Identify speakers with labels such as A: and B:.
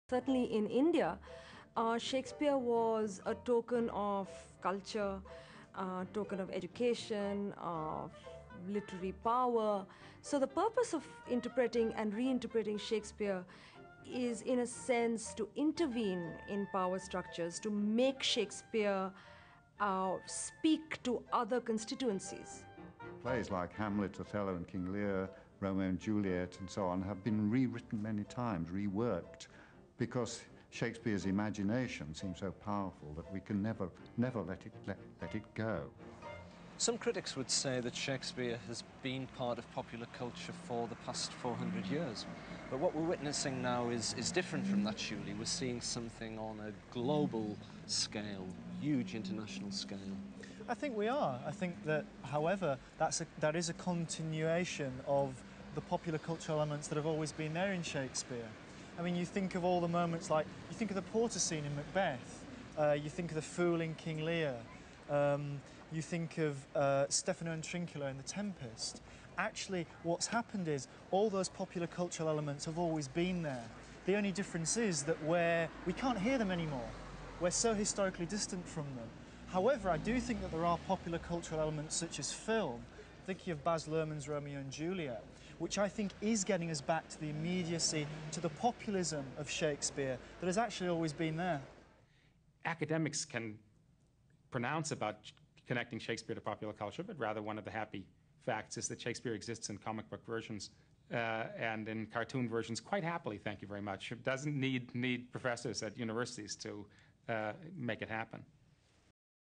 A: Certainly in India, Shakespeare was a token of culture, a token of education, of literary power. So the purpose of interpreting and reinterpreting Shakespeare is, in a sense, to intervene in power structures, to make Shakespeare speak to other constituencies.
B: Plays like Hamlet, Othello and King Lear, Romeo and Juliet and so on have been rewritten many times, reworked, because Shakespeare's imagination seems so powerful that we can never let it go.
C: Some critics would say that Shakespeare has been part of popular culture for the past 400 years. But what we're witnessing now is different from that, Julie. We're seeing something on a global scale, huge international scale.
D: I think we are. I think that, however, that is a continuation of the popular cultural elements that have always been there in Shakespeare. I mean, you think of all the moments, like, you think of the porter scene in Macbeth, you think of the fool in King Lear, you think of Stephano and Trinculo in The Tempest. Actually, what's happened is all those popular cultural elements have always been there. The only difference is that we can't hear them anymore. We're so historically distant from them. However, I do think that there are popular cultural elements such as film, thinking of Baz Luhrmann's Romeo and Juliet, which I think is getting us back to the immediacy, to the populism of Shakespeare that has actually always been there.
E: Academics can pronounce about connecting Shakespeare to popular culture, but rather one of the happy facts is that Shakespeare exists in comic book versions and in cartoon versions quite happily, thank you very much. It doesn't need professors at universities to make it happen.